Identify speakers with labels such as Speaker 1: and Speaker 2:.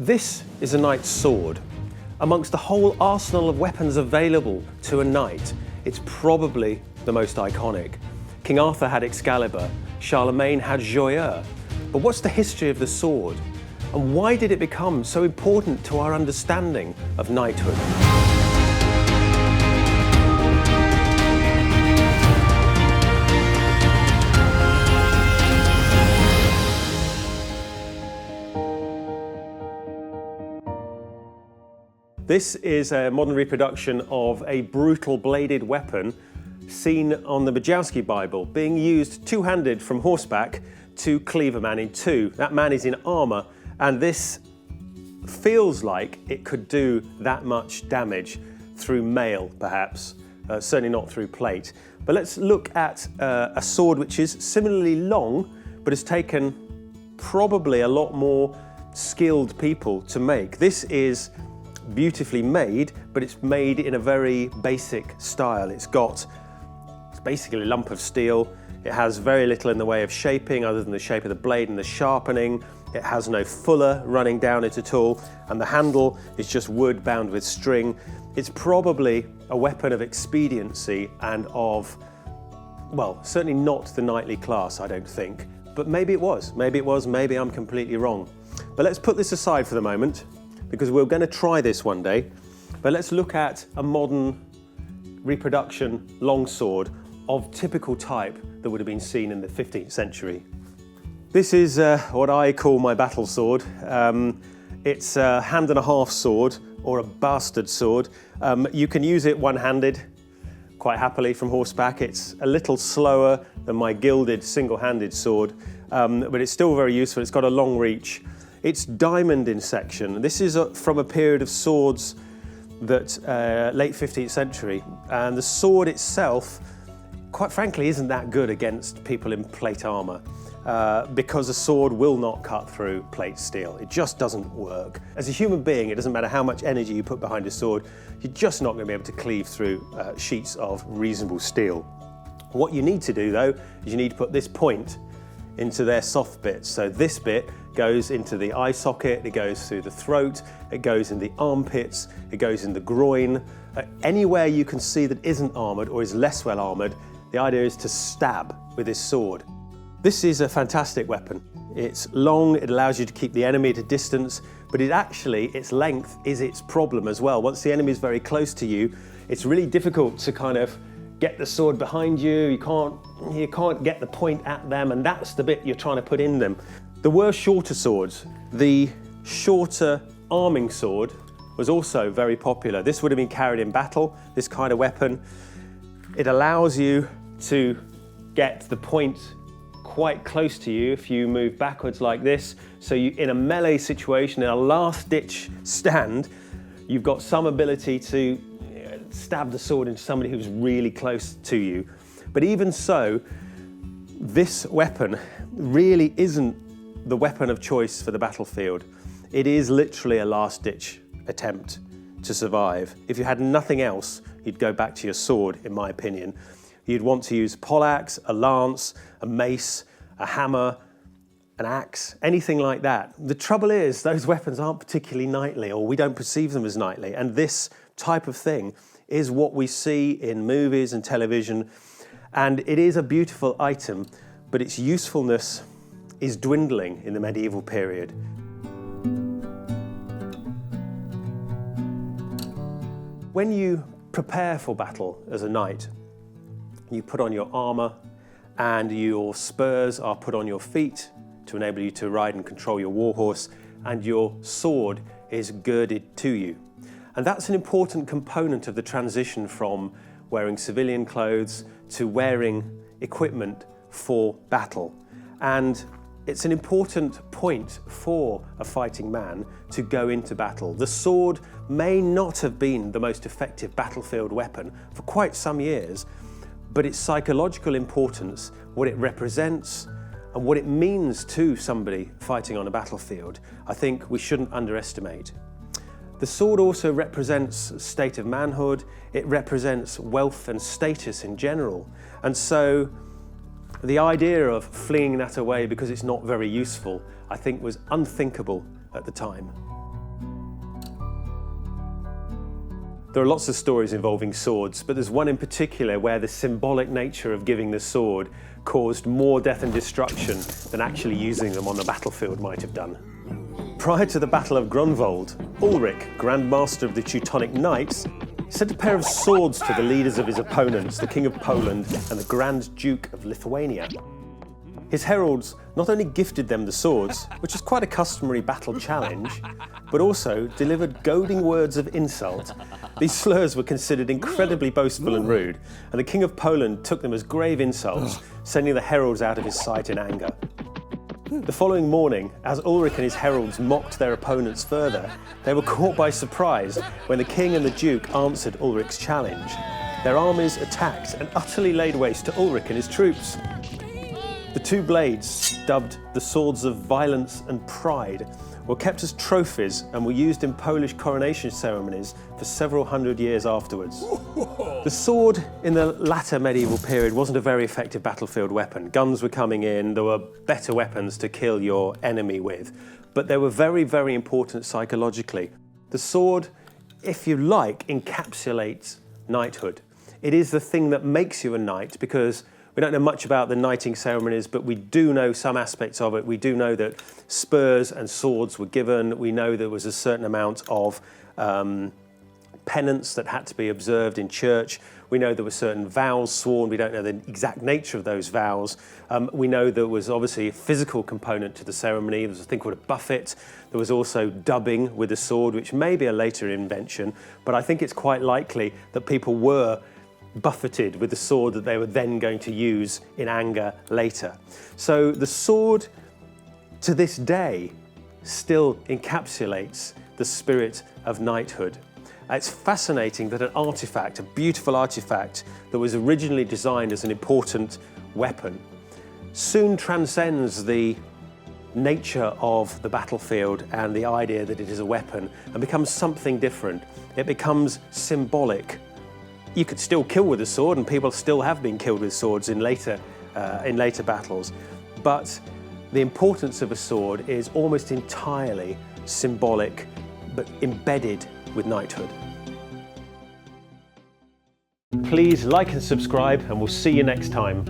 Speaker 1: This is a knight's sword. Amongst the whole arsenal of weapons available to a knight, it's probably the most iconic. King Arthur had Excalibur, Charlemagne had Joyeux. But what's the history of the sword? And why did it become so important to our understanding of knighthood? This is a modern reproduction of a brutal bladed weapon seen on the Majowski Bible, being used two-handed from horseback to cleave a man in two. That man is in armour, and this feels like it could do that much damage through mail, perhaps, certainly not through plate. But let's look at a sword which is similarly long, but has taken probably a lot more skilled people to make. This is beautifully made, but it's made in a very basic style. It's basically a lump of steel. It has very little in the way of shaping other than the shape of the blade and the sharpening. It has no fuller running down it at all, and the handle is just wood bound with string. It's probably a weapon of expediency and of, well, certainly not the knightly class, I don't think. But maybe it was, maybe I'm completely wrong. But let's put this aside for the moment, because we're going to try this one day. But let's look at a modern reproduction longsword of typical type that would have been seen in the 15th century. This is what I call my battle sword. It's a hand and a half sword, or a bastard sword. You can use it one-handed quite happily from horseback. It's a little slower than my gilded single-handed sword, but it's still very useful. It's got a long reach. It's diamond in section. This is from a period of swords that late 15th century, and the sword itself, quite frankly, isn't that good against people in plate armour because a sword will not cut through plate steel. It just doesn't work. As a human being, it doesn't matter how much energy you put behind a sword, you're just not going to be able to cleave through sheets of reasonable steel. What you need to do, though, is you need to put this point into their soft bits. So this bit goes into the eye socket, it goes through the throat, it goes in the armpits, it goes in the groin. Anywhere you can see that isn't armoured or is less well armoured, the idea is to stab with this sword. This is a fantastic weapon. It's long, it allows you to keep the enemy at a distance, but its length is its problem as well. Once the enemy is very close to you, it's really difficult to kind of get the sword behind you. You can't get the point at them, and that's the bit you're trying to put in them. There were shorter swords. The shorter arming sword was also very popular. This would have been carried in battle, this kind of weapon. It allows you to get the point quite close to you if you move backwards like this. So in a melee situation, in a last-ditch stand, you've got some ability to stab the sword into somebody who's really close to you. But even so, this weapon really isn't the weapon of choice for the battlefield. It is literally a last-ditch attempt to survive. If you had nothing else, you'd go back to your sword, in my opinion. You'd want to use pollaxe, a lance, a mace, a hammer, an axe, anything like that. The trouble is, those weapons aren't particularly knightly, or we don't perceive them as knightly, and this type of thing is what we see in movies and television, and it is a beautiful item, but its usefulness is dwindling in the medieval period. When you prepare for battle as a knight, you put on your armour and your spurs are put on your feet to enable you to ride and control your warhorse, and your sword is girded to you. And that's an important component of the transition from wearing civilian clothes to wearing equipment for battle. And it's an important point for a fighting man to go into battle. The sword may not have been the most effective battlefield weapon for quite some years, but its psychological importance, what it represents, and what it means to somebody fighting on a battlefield, I think we shouldn't underestimate. The sword also represents a state of manhood, it represents wealth and status in general, and so the idea of flinging that away because it's not very useful, I think, was unthinkable at the time. There are lots of stories involving swords, but there's one in particular where the symbolic nature of giving the sword caused more death and destruction than actually using them on the battlefield might have done. Prior to the Battle of Grunwald, Ulrich, Grand Master of the Teutonic Knights, sent a pair of swords to the leaders of his opponents, the King of Poland and the Grand Duke of Lithuania. His heralds not only gifted them the swords, which was quite a customary battle challenge, but also delivered goading words of insult. These slurs were considered incredibly boastful and rude, and the King of Poland took them as grave insults, sending the heralds out of his sight in anger. The following morning, as Ulrich and his heralds mocked their opponents further, they were caught by surprise when the king and the duke answered Ulrich's challenge. Their armies attacked and utterly laid waste to Ulrich and his troops. The two blades, dubbed the swords of violence and pride, were kept as trophies and were used in Polish coronation ceremonies for several hundred years afterwards. The sword in the latter medieval period wasn't a very effective battlefield weapon. Guns were coming in, there were better weapons to kill your enemy with, but they were very, very important psychologically. The sword, if you like, encapsulates knighthood. It is the thing that makes you a knight, because we don't know much about the knighting ceremonies, but we do know some aspects of it. We do know that spurs and swords were given. We know there was a certain amount of penance that had to be observed in church. We know there were certain vows sworn. We don't know the exact nature of those vows. We know there was obviously a physical component to the ceremony. There was a thing called a buffet. There was also dubbing with a sword, which may be a later invention, but I think it's quite likely that people were buffeted with the sword that they were then going to use in anger later. So the sword, to this day, still encapsulates the spirit of knighthood. It's fascinating that an artifact, a beautiful artifact that was originally designed as an important weapon, soon transcends the nature of the battlefield and the idea that it is a weapon and becomes something different. It becomes symbolic. You could still kill with a sword, and people still have been killed with swords in later battles, but the importance of a sword is almost entirely symbolic, but embedded with knighthood. Please like and subscribe, and we'll see you next time.